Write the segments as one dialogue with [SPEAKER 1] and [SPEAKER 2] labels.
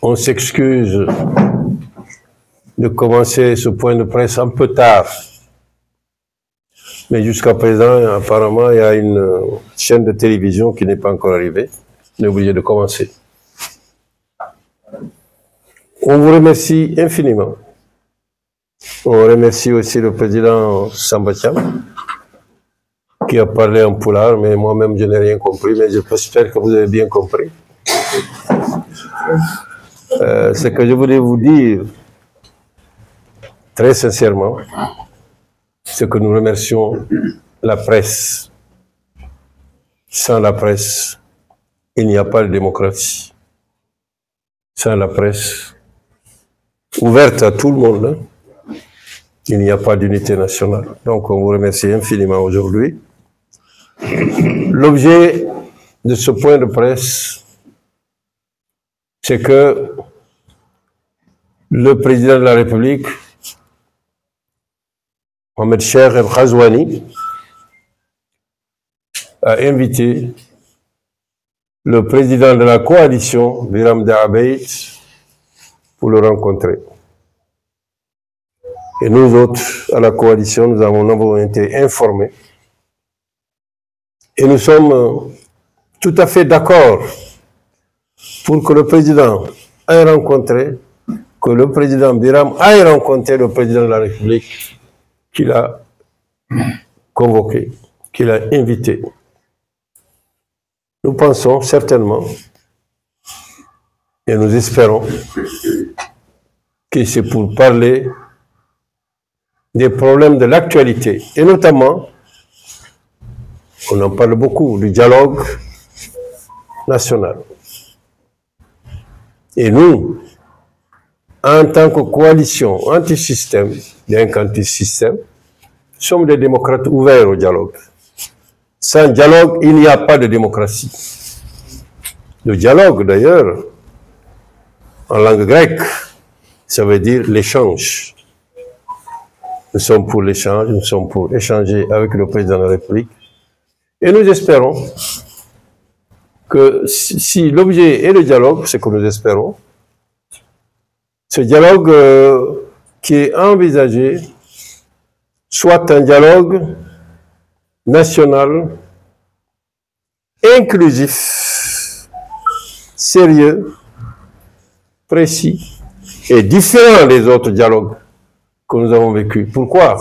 [SPEAKER 1] On s'excuse de commencer ce point de presse un peu tard. Mais jusqu'à présent, apparemment, il y a une chaîne de télévision qui n'est pas encore arrivée. On est obligé de commencer. On vous remercie infiniment. On remercie aussi le président Samba Thiam, qui a parlé en pulaar, mais moi-même je n'ai rien compris, mais j'espère que vous avez bien compris. Ce que je voulais vous dire, très sincèrement, c'est que nous remercions la presse. Sans la presse, il n'y a pas de démocratie. Sans la presse, ouverte à tout le monde, hein, il n'y a pas d'unité nationale. Donc on vous remercie infiniment aujourd'hui. L'objet de ce point de presse, c'est que le président de la République, Mohamed Cheikh El Ghazouani, a invité le président de la coalition, Biram Daabeid, pour le rencontrer. Et nous autres, à la coalition, nous avons été informés. Et nous sommes tout à fait d'accord pour que le président aille rencontrer, que le président Biram aille rencontrer le président de la République qu'il a convoqué, qu'il a invité. Nous pensons certainement et nous espérons que c'est pour parler des problèmes de l'actualité et notamment, on en parle beaucoup, du dialogue national. Et nous, en tant que coalition anti-système, bien qu'anti-système, sommes des démocrates ouverts au dialogue. Sans dialogue, il n'y a pas de démocratie. Le dialogue, d'ailleurs, en langue grecque, ça veut dire l'échange. Nous sommes pour l'échange, nous sommes pour échanger avec le président de la République. Et nous espérons que si l'objet est le dialogue, c'est que nous espérons, ce dialogue qui est envisagé soit un dialogue national, inclusif, sérieux, précis et différent des autres dialogues que nous avons vécus. Pourquoi?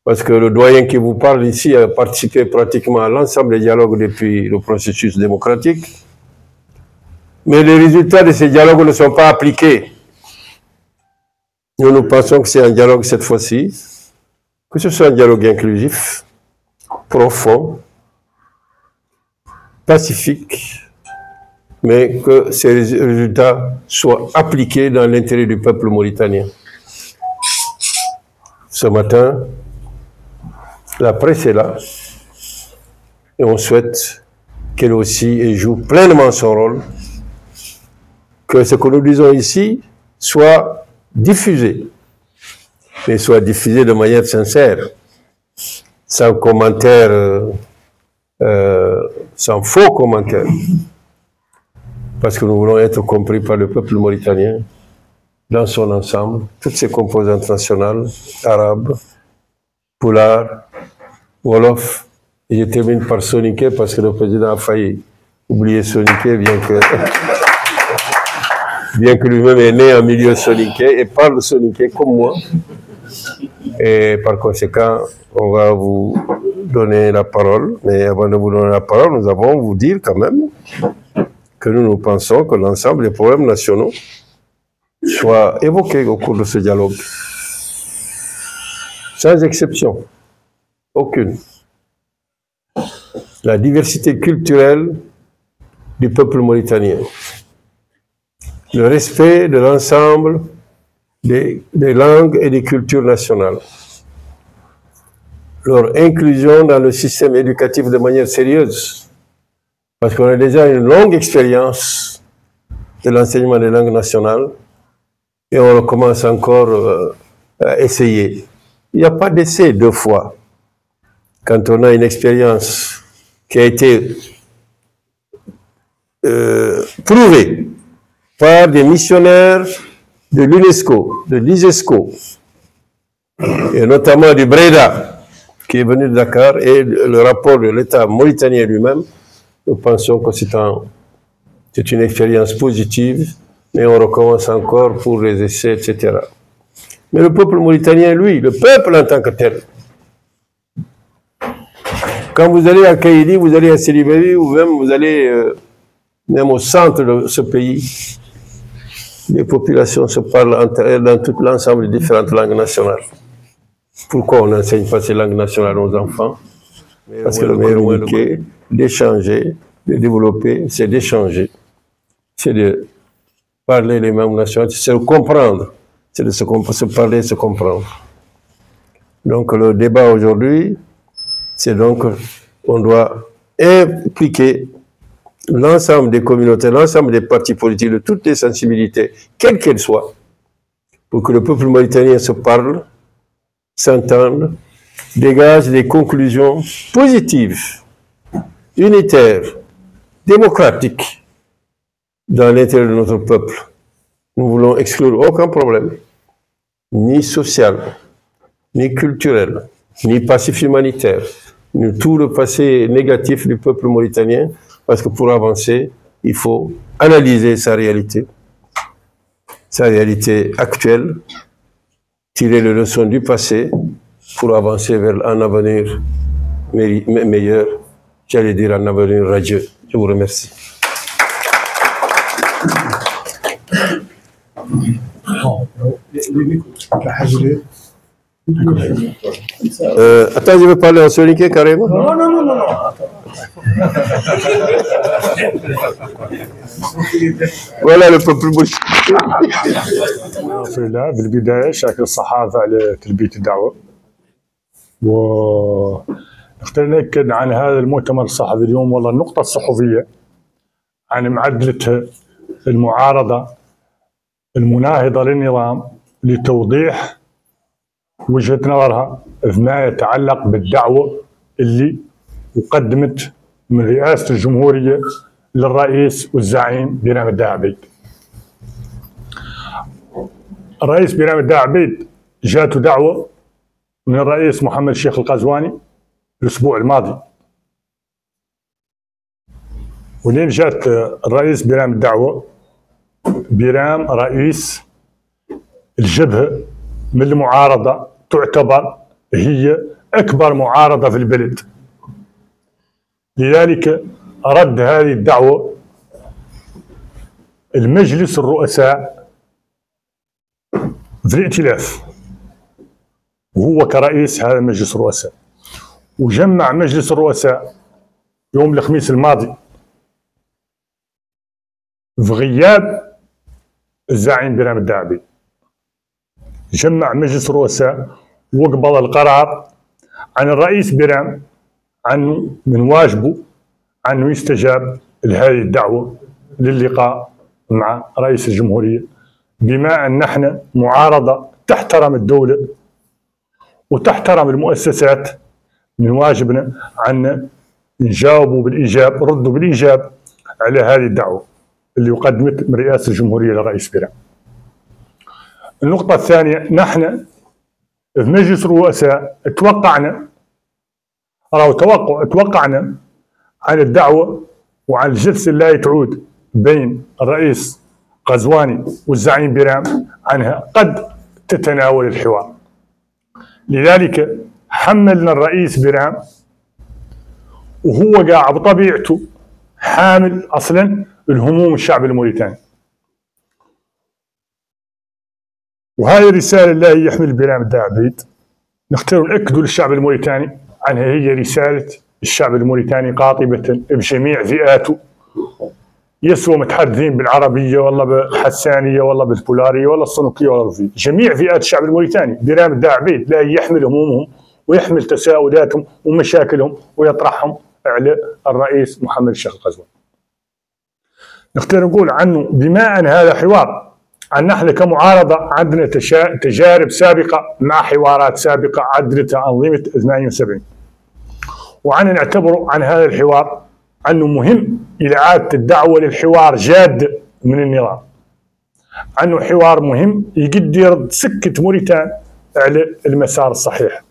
[SPEAKER 1] Parce que le doyen qui vous parle ici a participé pratiquement à l'ensemble des dialogues depuis le processus démocratique. Mais les résultats de ces dialogues ne sont pas appliqués. Nous pensons que c'est un dialogue cette fois-ci, que ce soit un dialogue inclusif, profond, pacifique, mais que ces résultats soient appliqués dans l'intérêt du peuple mauritanien. Ce matin, la presse est là et on souhaite qu'elle aussi joue pleinement son rôle, que ce que nous disons ici soit diffusé, mais soit diffusé de manière sincère, sans commentaire, sans faux commentaires, parce que nous voulons être compris par le peuple mauritanien dans son ensemble, toutes ses composantes nationales, arabes, pulaar, wolof, et je termine par soninké parce que le président a failli oublier soninké, bien que lui-même est né en milieu soninké et parle soninké comme moi. Et par conséquent, on va vous donner la parole. Mais avant de vous donner la parole, nous allons vous dire quand même que nous pensons que l'ensemble des problèmes nationaux soient évoqués au cours de ce dialogue. Sans exception. Aucune. La diversité culturelle du peuple mauritanien. Le respect de l'ensemble des langues et des cultures nationales. Leur inclusion dans le système éducatif de manière sérieuse. Parce qu'on a déjà une longue expérience de l'enseignement des langues nationales et on recommence encore à essayer. Il n'y a pas d'essai deux fois. Quand on a une expérience qui a été prouvée par des missionnaires de l'UNESCO, de l'ISESCO, et notamment du Breda, qui est venu de Dakar, et le rapport de l'État mauritanien lui-même. Nous pensons que c'est une expérience positive, mais on recommence encore pour les essais, etc. Mais le peuple mauritanien, lui, le peuple en tant que tel, quand vous allez à Kaïdi, vous allez à Siliberi, ou même vous allez même au centre de ce pays, les populations se parlent entre elles dans tout l'ensemble des différentes langues nationales. Pourquoi on n'enseigne pas ces langues nationales à nos enfants? Parce que le meilleur moyen d'échanger, de développer, c'est d'échanger. C'est de parler les mêmes nationalités, c'est de comprendre. C'est de se parler, se comprendre. Donc le débat aujourd'hui, c'est donc qu'on doit impliquer l'ensemble des communautés, l'ensemble des partis politiques, de toutes les sensibilités, quelles qu'elles soient, pour que le peuple mauritanien se parle, s'entende, dégage des conclusions positives, unitaires, démocratiques, dans l'intérêt de notre peuple. Nous voulons exclure aucun problème, ni social, ni culturel, ni passif humanitaire, ni tout le passé négatif du peuple mauritanien, parce que pour avancer, il faut analyser sa réalité actuelle, tirer les leçons du passé pour avancer vers un avenir meilleur, j'allais dire un avenir radieux. Je vous remercie. Attends, je vais parler en soninké carrément. Non. Voilà le peuple
[SPEAKER 2] بسم الله. بالبداية شاكر الصحافة على تلبية الدعوة، ونختار نأكد عن هذا المؤتمر الصحفي اليوم. والله النقطة الصحفية عن معادلة المعارضة المناهضة للنظام لتوضيح وجهة نظرها فيما يتعلق بالدعوة اللي قدمت من رئاسة الجمهورية للرئيس والزعيم بيرام الداعي عبيد. الرئيس بيرام الداعي عبيد جاته دعوة من الرئيس محمد الشيخ القزواني الأسبوع الماضي، ولين جات الرئيس بيرام الدعوة، بيرام رئيس الجبهة من المعارضة، تعتبر هي أكبر معارضة في البلد، لذلك رد هذه الدعوة المجلس الرؤساء في الائتلاف، وهو كرئيس هذا مجلس الرؤساء، وجمع مجلس الرؤساء يوم الخميس الماضي في غياب الزعيم بيرام الداعي عبيد. جمع مجلس الرؤساء وقبل القرار عن الرئيس بيرام عنه من واجبه أنه يستجاب لهذه الدعوة للقاء مع رئيس الجمهورية، بما أن نحن معارضة تحترم الدولة وتحترم المؤسسات، من واجبنا أن نجاوبوا بالإيجاب، ردوا بالإيجاب على هذه الدعوة اللي قدمت من رئاسة الجمهورية للرئيس بيرام. النقطة الثانية، نحن في مجلس الرؤساء توقعنا عن الدعوة وعن الجلسة اللي تعود بين الرئيس قزواني والزعيم بيرام عنها قد تتناول الحوار، لذلك حملنا الرئيس بيرام، وهو قاعد بطبيعته حامل أصلا الهموم الشعب الموريتاني، وهذه الرسالة اللي يحمل بيرام الداعي عبيد نختار نأكدوا للشعب الموريتاني عنها، هي رسالة الشعب الموريتاني قاطبة بجميع فئاته، يسوى متحدثين بالعربية والله بالحسانية والله بالبولارية والله الصنوكية والله الرفية، جميع فئات الشعب الموريتاني بيرام الداعي عبيد لا يحمل همومهم ويحمل تساؤلاتهم ومشاكلهم ويطرحهم على الرئيس محمد الشيخ القزواني. نختار نقول عنه بما أن هذا حوار، أن نحن كمعارضة عندنا تجارب سابقة مع حوارات سابقة عدلتها أنظمة 78، وعن نعتبر عن هذا الحوار أنه مهم إلى إعادة الدعوة للحوار جاد من النظام، عنه حوار مهم يقد يرد سكة موريتان على المسار الصحيح،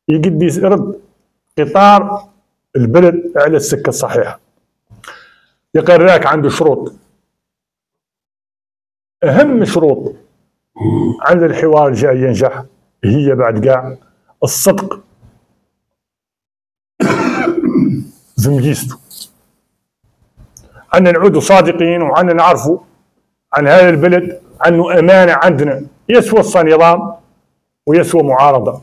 [SPEAKER 2] يقد يرد قطار البلد على السكة الصحيحة. يقرأك عنده شروط، أهم شروط عند الحوار الجاي ينجح هي بعد قاع الصدق في مجيسته، أن نعود صادقين وأن نعرفوا عن هذا البلد عنه أمانة عندنا، يسوى نظام ويسوى معارضة،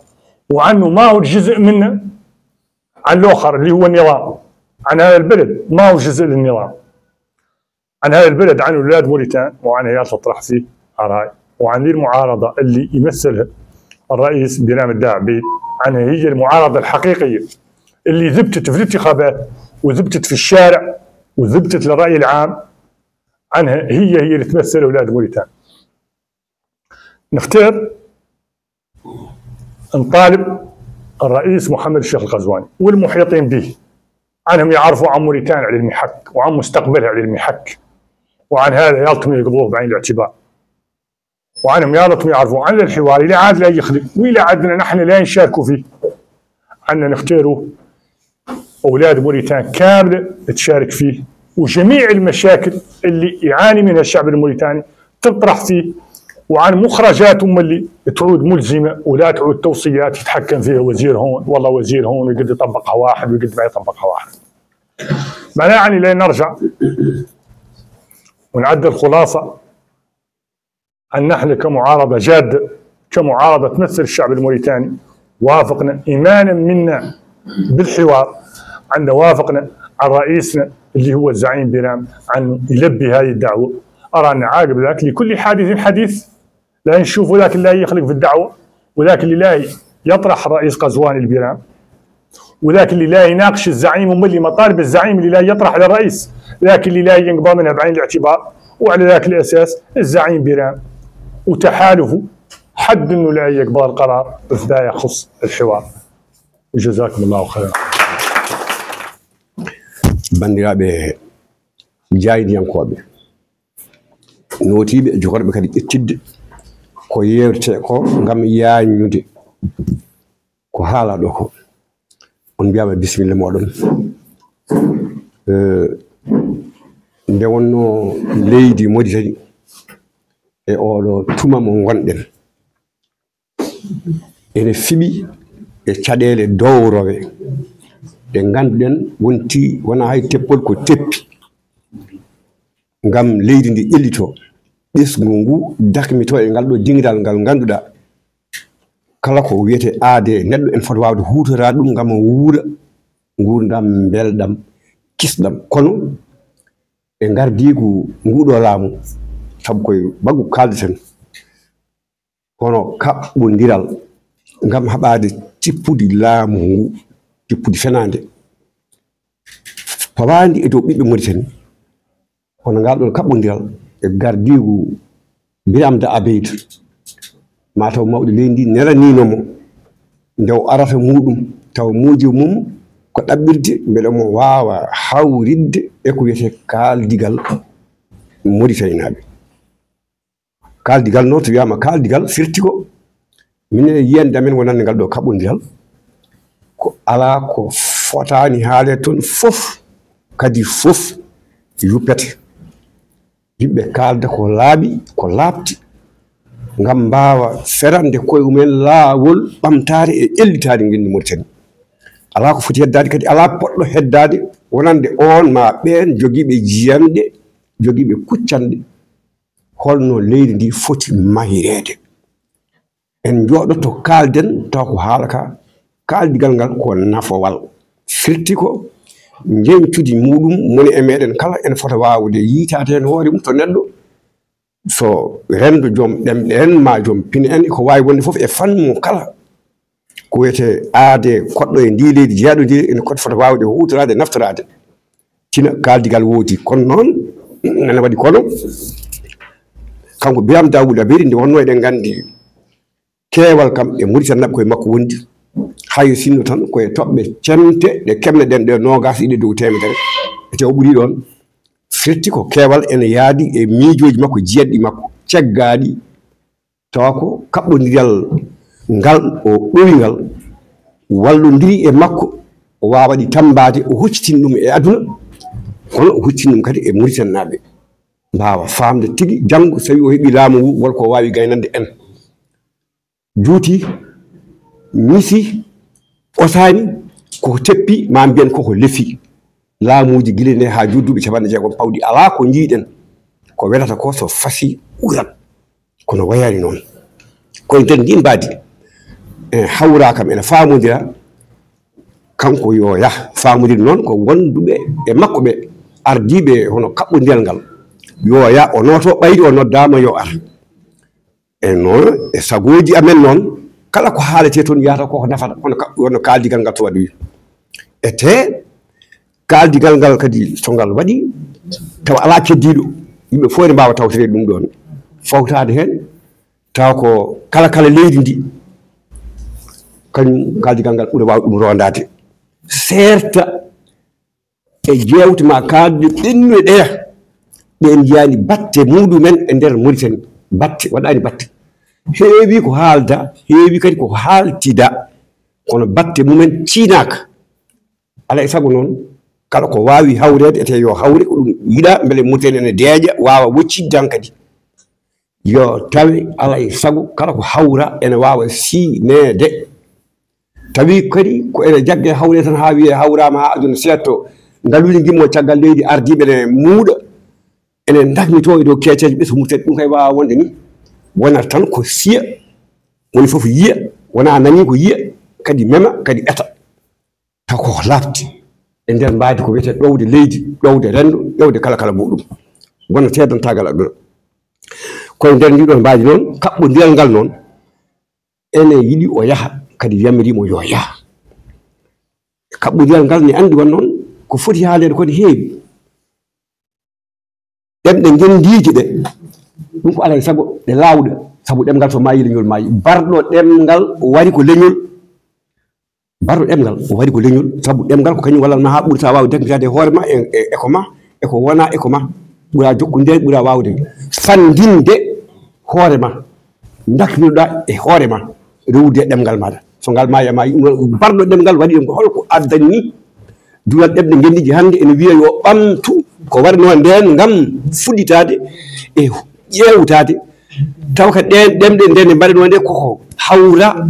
[SPEAKER 2] وعنه ما هو جزء منه عن الآخر اللي هو النظام. عن هذا البلد ما هو جزء للنظام، عن هذا البلد عن أولاد موريتان وعن هي تطرح فيه آراء، وعن ذي المعارضة اللي يمثلها الرئيس بيرام الداع عبيد، عنها هي المعارضة الحقيقية اللي ثبتت في الانتخابات وثبتت في الشارع وثبتت للرأي العام، عنها هي اللي تمثل أولاد موريتان. نختار نطالب الرئيس محمد الشيخ القزواني والمحيطين به عنهم يعرفوا عن موريتان على المحك وعن مستقبلها على المحك، وعن هذا يلتم يقضوه بعين الاعتبار، وعنهم يلتم يعرفوا عن الحوار اللي عاد لا يخلق وإلى عادنا نحن لا نشاركوا فيه. عنا نختاروا أولاد موريتان كاملة تشارك فيه، وجميع المشاكل اللي يعاني منها الشعب الموريتاني تطرح فيه، وعن مخرجاتهم اللي تعود ملزمة ولا تعود توصيات يتحكم فيها وزير هون والله وزير هون ويقد يطبقها واحد ويقد ما يطبقها واحد. معناه يعني لين نرجع ونعد الخلاصة أن نحن كمعارضة جادة، كمعارضة تمثل الشعب الموريتاني، وافقنا إيمانا منا بالحوار، عندنا وافقنا عن رئيسنا اللي هو الزعيم بيرام أن يلبي هذه الدعوة. أرانا عاقب ذاك لكل حادث حديث، لا نشوف ذاك اللي لا يخلق في الدعوة، وذاك اللي لا يطرح الرئيس قزواني البيرام، وذاك اللي لا يناقش الزعيم وملي مطالب الزعيم اللي لا يطرح للرئيس، ذاك اللي لا ينقبل منها بعين الاعتبار. وعلى ذاك الأساس الزعيم بيرام وتحالفه حد انه لا يقبل القرار فيما يخص الحوار. وجزاكم الله خيرا.
[SPEAKER 1] bandiraɓe jaydiyankoɓe notiɓe jogorɓe kadi ƴettidde ko yewte ko gam yañude ko haala ɗo ko. on mbiyama bisimilla moɗon. nde wonno leydi Mauritanie e oɗo tuma mo gonɗen ene fiɓi e caɗele dowrowe ɗe ganduɗen wonti wona hay teppol ko teppi gam leydi ndi ƴellito ɓesgu ngu dakmito e ngal ɗo dingiral ngal ganduɗa kala ko wiyete aade neɗɗo en foti wawde hutorade ɗum gam wuura gurdam belɗam kisɗam. kono e gardigu nguɗo laamu sabu koye baggu kaldeten kono kaɓɓodiral gam haɓade tippude laamu ngu, tippude fenade fawandi e dow ɓiɓɓe Mauritanie. kono ngal ɗon kaɓɓodiral e gardigu Biram da Abeid mataw mawɗo leydi ndi neraninomo ndew arata muɗum taw muuji mum ko ɗaɓɓirde beele mo wawa hawridde e ko wiyete kaldigal Mauritanie naɓe. kaldigal noon to wiyama kaldigal firti ko minen yiyande amen wonande ngal ɗo kaɓɓodiral ko ala ko fotani haale toon fof, kadi fof yuppete yimɓe kalda ko laaɓi ko laabti gam mbawa ferande koye mumen laawol ɓamtare e ƴellitade ngendi Mauritanie. ala ko foti heddade kadi ala poɗɗo heddade wonande on ma ɓen joguiɓe jiyanɗe joguiɓe kuccanɗe holno leydi ndi foti mahirede. en jooɗoto kalden taw ko haalaka kaldigal ngal ko nafowal firti ko jencude muɗum moni e meɗen kala en fota wawde yiitade hen hoore mum to neɗɗo so rendo joom ɗemɗe en ma joom pine en ko wawi wonde foof e fannu kala ko wiyete aade koɗɗo e ndi leydi jeeyaɗo ndi ene koɗo fota wawde hutorade naftorade tina kaldigal woodi. kono noon ene waɗi kono kanko Biram Daoud Abeid nde wonno eɗen gandi keewal kam e Mauritanie naɓe koye makko wondi hayo sinno tan koye toɓɓe cemte ɗe kemne ɗen ɗe nogas ɗiɗi dow temedere ete o ɓuuri ɗon firti ko keewal ene yaadi e miijoji makko jeeɗɗi makko
[SPEAKER 3] ceggaɗi tawa ko kaɓɓodiral ngal o ɗoyngal wallodiri e makko o wawaɗi tambade o huccitini ɗum e aduna kono o huccitini ɗum kadi e Mauritanie naɓe mbawa famde tigui janggo so tawi o heeɓi laamu ngu wonko wawi gaynande en juuti misi osani koko teppi ma mbiyen koko leefi laamuji guila nde ha judduɓe 60 pawɗi ala ko jiiɗen ko welata ko so fasi urat kono wayani noon koye nder ndi mbadi en hawra kam ene famodira kanko yo yah famodiri noon ko wonduɓe e makko ɓe ardiɓe hono kaɓɓodiral ngal yo ya o noto ɓaydi o noddama yo ar e noon e sagoji amen noon kala ko haalete toon yahata koko nafata hono kaldigal ngal to waɗi ete kaldigal ngal kadi so ngal waɗi tawa ala keddiɗo yimɓe fof ne mbawa tawtire ɗum ɗon fawtade hen taw ko kala leydi ndi kañum kaldigal ngal ɓuura wawi ɗum rondade serta e jewte ma kalde ɓennuɗe ɗeya ɗen jiyani batte muɗumen e nder Mauritanie batte waɗani batte heewi ko haalda heewi kadi ko haaltida kono batte mumen ciinaka alay sago noon kala ko wawi hawrede ete yo hawre ko ɗum yiɗa beele Mauritanie ene deeƴa wawa woccidde han kadi yo tawi alay sago kala ko hawra ene wawa siinede tawi kadi ko ene jagge hawre tan ha wiye hawrama ha aduna setto ngaluli gimmo caggal leydi ardiɓe ne muuɗa ene dakmito e dow keeceje ɓe so Mauritanie ɗum kay wawa wonde ni wonata tan ko siya woni foof yiya wona nani ko yiya kadi mema kadi ɓeta taw koko lafti e nder mbadi ko wiyete ɗowde leydi ɗowde rendo ɗowde kala muɗum wona tedantagal aduna koye nder ndiɗon mbadi noon kaɓɓodiral ngal noon ene yiɗi o yaha kadi yamirimo yo yaha kaɓɓodiral ngal ne andi won noon ko foti haalede kodi heewi ɗemɗe gendiji ɗe ɗum ko alay sago ɗe lawɗe saabu ɗemgal so mayi leñol mayi barɗo ɗemgal o wari ko leñol barɗo ɗemgal o wari ko leñol saabu ɗemgal ko kañum wallatma ha ɓurta wawde dakmitade hoore ma e ko ma eko wona eko ma ɓuura jokkude ɓuura wawde fandinde hoore ma dakminoɗa e hoore ma rewde ɗemgal maɗa so ngal maya ma barɗo ɗemgal waɗi ɗum ko holko addani ni duwal ɗemɗe gendiji hande ene wiya yo ɓamtu ko warno nden ngam fuɗɗitade e ƴewtade taw ka ɗemɗe nde mbaɗano nde koko hawra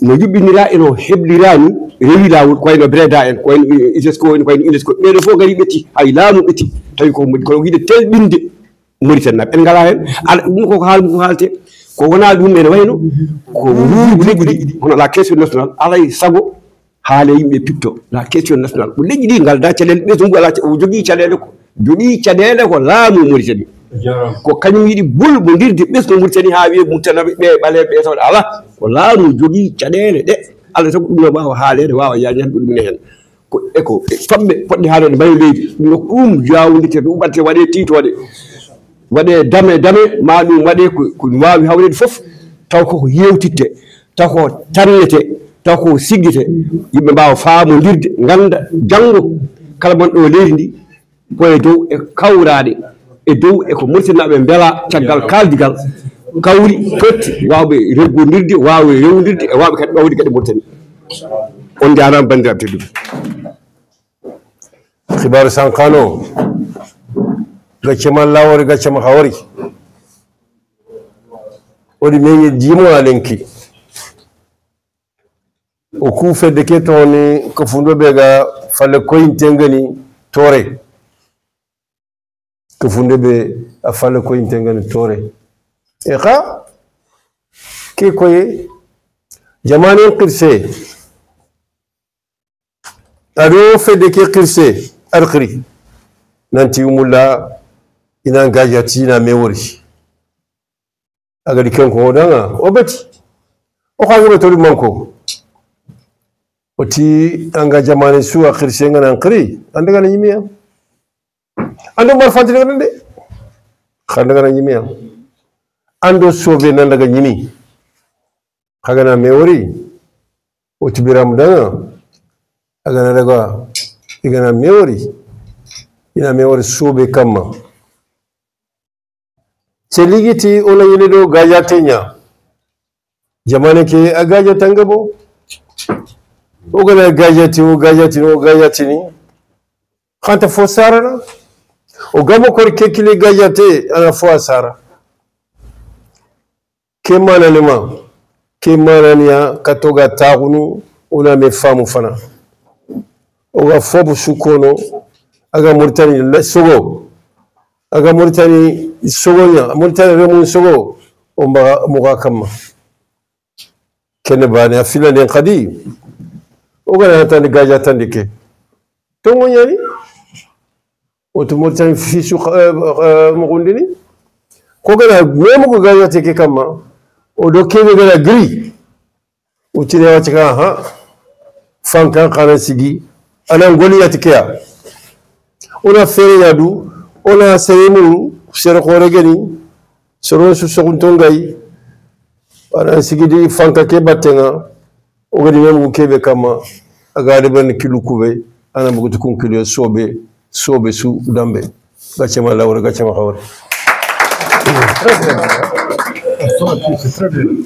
[SPEAKER 3] no yuɓɓinira eno heblirani rewi lawol ko wayno breda en ko wayno UNESCO ko wayno UNESCO ɓeɗo fof gari ɓetti hay laamu ɓetti tawi kono yiide telɓinde Mauritanie naɓe en ngala hen ɗum koko haalte ko wona ɗum ene wayno ko ruuji leƴƴi hono la question nationale alay sago haale yimɓe pipto la question nationale ko leƴƴi ɗi ngalda caɗele ɓesdu ngu ala o jogui caɗele ko laamu Mauritanie ko kañum yiɗi bulmodirde ɓesdu Mauritanie ha wiye Mauritanaɓe ɓe ɓaleɓe ɓe tawde ala ko laamu jogui caɗele ɗe alay sago ɗum wawa haalede wawa yañande ɗumine hen ko eko famɓe poɗɗe haalede mbayi leydi ɗum ɗum jawdite ɗum ɓatte waɗe titode waɗe dame ma ɗum waɗe ko wawi hawrede foof taw koko yewtitte taw ko tannete taw ko siggite yimɓe mbawa famodirde ganda janggo kala gonɗo leydi ndi koye dow e kawrade e dow eko Mauritanie naɓe beela caggal kaldigal kawri totti wawɓe reggodirde wawɓe rewdirde e wawɓe kadi ɓawde kadi Mauritanie on jarama bandiraɓe tedduɓe
[SPEAKER 1] khibaru sankano gaccema lawori gaccema hawari oɗi meñi jimo alenki o kuufedde ke tawni ko fundoɓe ga falle koyintengani toore ko fundoɓe a falle koyintengani toore e ka ke koye jamanen qirse aɗo fedde ke qirse arqiri nanti umulla ina gajati ina mewori agadi kenko hoɗanga o beti o kageɓe toɗi manko oti anga jamane su a qirse ngana anqiri andegana ñimiya ando mar fantine ngana de xandegana ñimiya ando sobe nandaga ñimi xagana mewori oti biram danga agana daga igana mewori ina mewori sobe kamma seligiti ona yele do gajatenya jamane ke agaja tangabo ogana gajati o gajati ni khanta fo sarana o gamo ko kekile gajate ana fo sara kemana lema kemana niya katoga taunu ona me famu fana oga fobu sukono aga Mauritanie sogo aga Mauritanie sogonya Mauritanie remun sogo omba muga kama kene bani afila len qadi oga natani gaja tandike tongo nyani oto Mauritanie fisu mugundini ko gana memo ko gaja teke kama odo kebe gana gri utine wachika ha fankan kana sigi ana ngoli yatikia ona fere yadu ona seyemu sere khoregeni soro su soguntongai ana sigidi fanka ke batenga ogadi memu kebe kama agade ban kilu kube ana bugutu kun kilu sobe su dambe gachema lawra gachema khawra
[SPEAKER 2] Très bien.